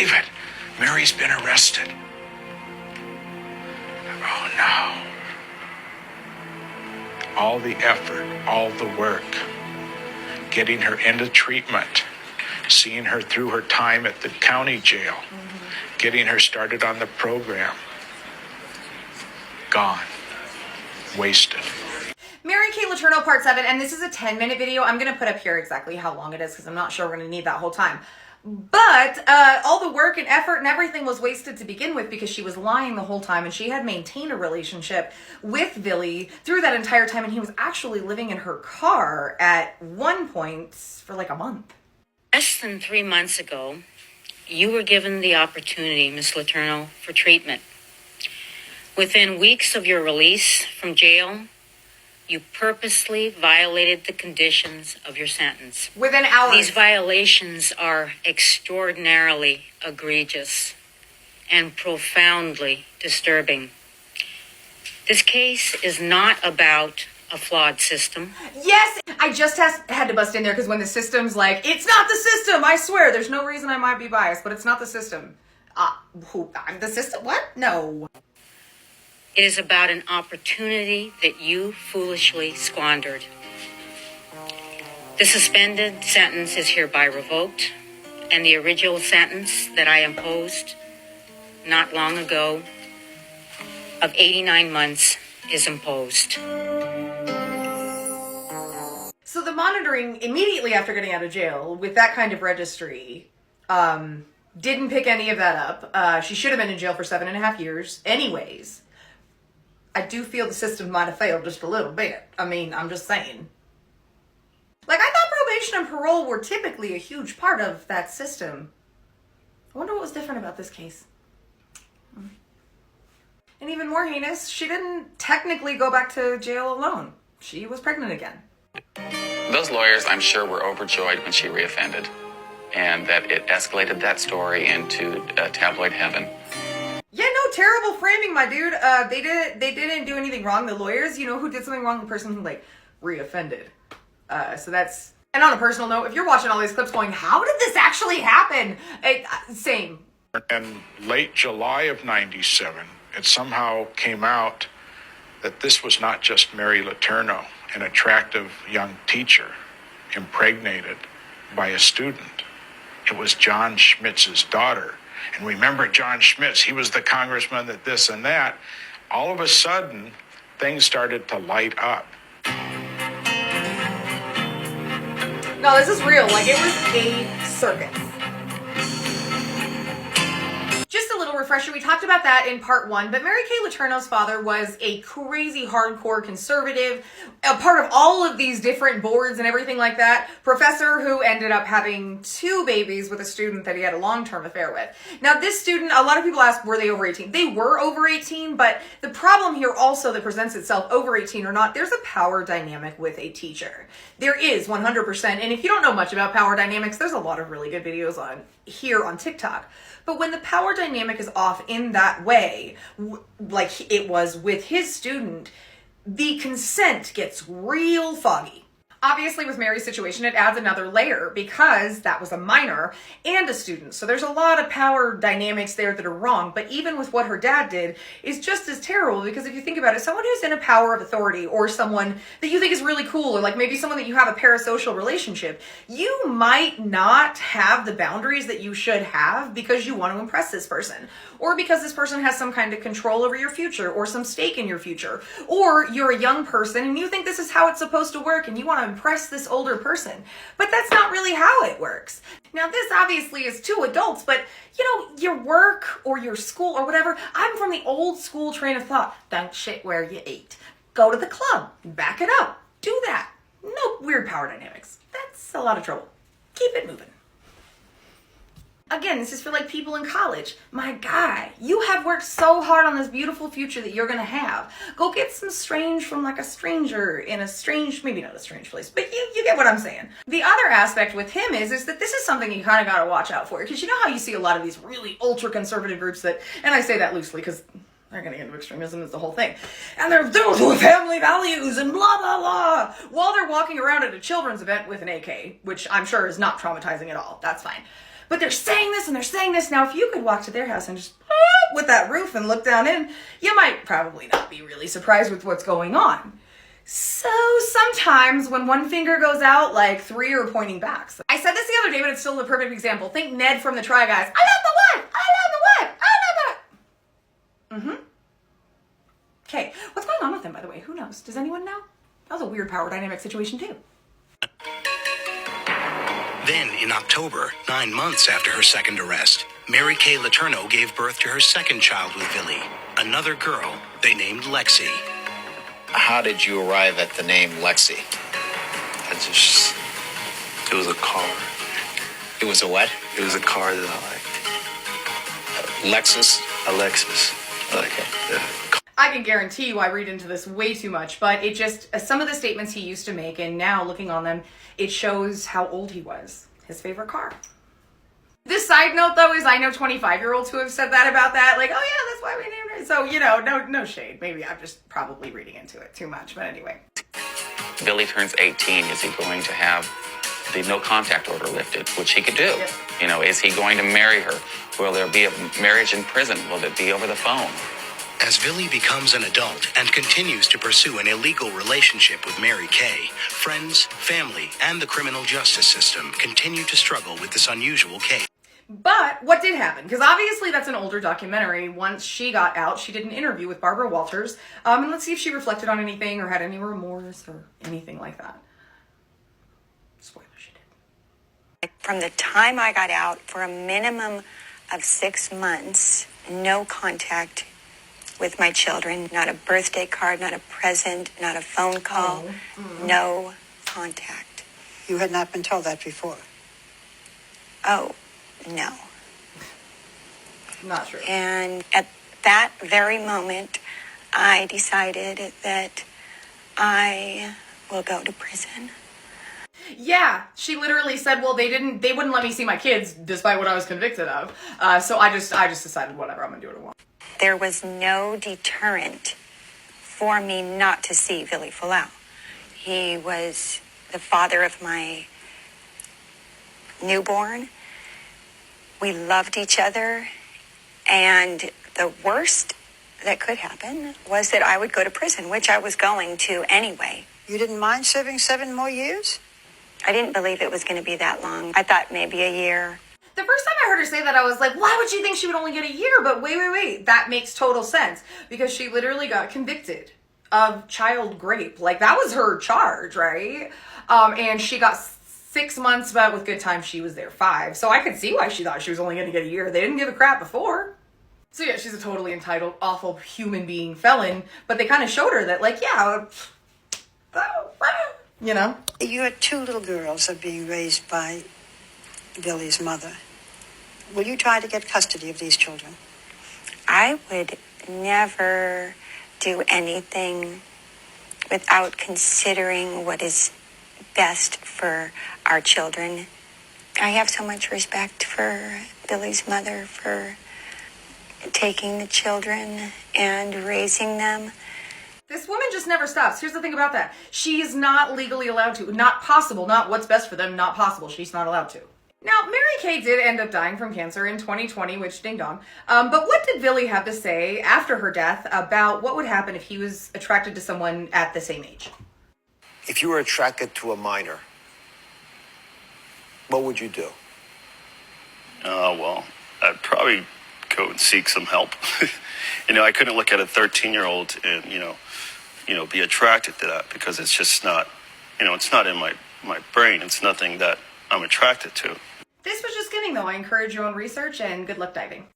believe it. Mary's been arrested. Oh no. All the effort, all the work, getting her into treatment, seeing her through her time at the county jail, getting her started on the program. Gone. Wasted. Mary Kay Letourneau Part 7, and this is a 10-minute video. I'm going to put up here exactly how long it is because I'm not sure we're going to need that whole time. But all the work and effort and everything was wasted to begin with because she was lying the whole time, and she had maintained a relationship with Billy through that entire time, and he was actually living in her car at one point for like a month. Less than 3 months ago, you were given the opportunity, Miss Letourneau, for treatment. Within weeks of your release from jail, you purposely violated the conditions of your sentence. Within hours. These violations are extraordinarily egregious and profoundly disturbing. This case is not about a flawed system. Yes, I just had to bust in there because when the system's like, it's not the system, I swear, there's no reason I might be biased, but it's not the system. I'm the system? What? No. It is about an opportunity that you foolishly squandered. The suspended sentence is hereby revoked, and the original sentence that I imposed not long ago of 89 months is imposed. So the monitoring immediately after getting out of jail with that kind of registry didn't pick any of that up. She should have been in jail for 7.5 years anyways. I do feel the system might have failed just a little bit. I mean, I'm just saying. Like, I thought probation and parole were typically a huge part of that system. I wonder what was different about this case. And even more heinous, she didn't technically go back to jail alone. She was pregnant again. Those lawyers, I'm sure, were overjoyed when she reoffended, and that it escalated that story into tabloid heaven. Yeah, no, terrible framing, my dude. They didn't do anything wrong. The lawyers, you know, who did something wrong? The person who, like, reoffended. So that's... And on a personal note, if you're watching all these clips going, how did this actually happen? Same. In late July of 97, it somehow came out that this was not just Mary Letourneau, an attractive young teacher, impregnated by a student. It was John Schmitz's daughter. And remember John Schmitz, he was the congressman that this and that. All of a sudden, things started to light up. No, this is real. Like, it was a circus. Just a little refresher. We talked about that in part 1, but Mary Kay Letourneau's father was a crazy hardcore conservative, a part of all of these different boards and everything like that. Professor who ended up having 2 babies with a student that he had a long-term affair with. Now, this student, a lot of people ask, were they over 18? They were over 18, but the problem here also that presents itself, over 18 or not, there's a power dynamic with a teacher. There is 100%. And if you don't know much about power dynamics, there's a lot of really good videos here on TikTok. But when the power dynamic is off in that way, like it was with his student, the consent gets real foggy. Obviously, with Mary's situation, it adds another layer because that was a minor and a student. So there's a lot of power dynamics there that are wrong. But even with what her dad did is just as terrible, because if you think about it, someone who's in a power of authority or someone that you think is really cool, or like maybe someone that you have a parasocial relationship, you might not have the boundaries that you should have because you want to impress this person, or because this person has some kind of control over your future or some stake in your future, or you're a young person and you think this is how it's supposed to work and you want to impress this older person. But that's not really how it works. Now, this obviously is 2 adults, but you know, your work or your school or whatever, I'm from the old school train of thought. Don't shit where you eat. Go to the club. Back it up. Do that. No weird power dynamics. That's a lot of trouble. Keep it moving. Again, this is for like people in college. My guy, you have worked so hard on this beautiful future that you're going to have. Go get some strange from like a stranger in a strange, maybe not a strange place, but you get what I'm saying. The other aspect with him is that this is something you kind of got to watch out for, because you know how you see a lot of these really ultra conservative groups that, and I say that loosely because they're going to get into extremism is the whole thing. And they're those with family values and blah, blah, blah, while they're walking around at a children's event with an AK, which I'm sure is not traumatizing at all. That's fine. But they're saying this and they're saying this. Now, if you could walk to their house and just with that roof and look down in, you might probably not be really surprised with what's going on. So sometimes when one finger goes out, like 3 are pointing back. So I said this the other day, but it's still the perfect example. Think Ned from the Try Guys. I love the wife! I love the wife! I love the... Okay, what's going on with him, by the way? Who knows? Does anyone know? That was a weird power dynamic situation, too. Then, in October, 9 months after her second arrest, Mary Kay Letourneau gave birth to her second child with Billy, another girl they named Lexi. How did you arrive at the name Lexi? It was a car. It was a what? It was a car that I liked. Lexus? A Lexus. Okay. Yeah. I can guarantee you I read into this way too much, but it just, some of the statements he used to make, and now looking on them, it shows how old he was. His favorite car. This side note, though, is I know 25-year-olds who have said that about that. Like, oh, yeah, that's why we named it. So, you know, no shade. Maybe I'm just probably reading into it too much. But anyway. Billy turns 18. Is he going to have the no contact order lifted, which he could do? Yep. You know, is he going to marry her? Will there be a marriage in prison? Will it be over the phone? As Billy becomes an adult and continues to pursue an illegal relationship with Mary Kay, friends, family, and the criminal justice system continue to struggle with this unusual case. But what did happen? Because obviously that's an older documentary. Once she got out, she did an interview with Barbara Walters. And let's see if she reflected on anything or had any remorse or anything like that. Spoiler, she did. From the time I got out, for a minimum of 6 months, no contact with my children. Not a birthday card, not a present, not a phone call. No contact. You had not been told that before. Oh, no. Not true. And at that very moment, I decided that I will go to prison. Yeah, she literally said, well, they wouldn't let me see my kids despite what I was convicted of. So I just decided, whatever, I'm gonna do what I want. There was no deterrent for me not to see Billy Falau. He was the father of my newborn. We loved each other. And the worst that could happen was that I would go to prison, which I was going to anyway. You didn't mind serving 7 more years? I didn't believe it was going to be that long. I thought maybe a year. The first time I heard her say that, I was like, why would you think she would only get a year? But wait, that makes total sense. Because she literally got convicted of child rape. Like, that was her charge, right? And she got 6 months, but with good time, she was there 5. So I could see why she thought she was only going to get a year. They didn't give a crap before. So yeah, she's a totally entitled, awful human being felon. But they kind of showed her that, like, yeah, you know? Your 2 little girls are being raised by Billy's mother. Will you try to get custody of these children? I would never do anything without considering what is best for our children. I have so much respect for Billy's mother for taking the children and raising them. This woman just never stops. Here's the thing about that. She is not legally allowed to. Not possible. Not what's best for them. Not possible. She's not allowed to. Now, Mary Kay did end up dying from cancer in 2020, which ding dong. But what did Billy have to say after her death about what would happen if he was attracted to someone at the same age? If you were attracted to a minor, what would you do? Well, I'd probably go and seek some help. I couldn't look at a 13-year-old and, be attracted to that because it's just not, it's not in my brain. It's nothing that I'm attracted to. This was just kidding, though. I encourage your own research and good luck diving.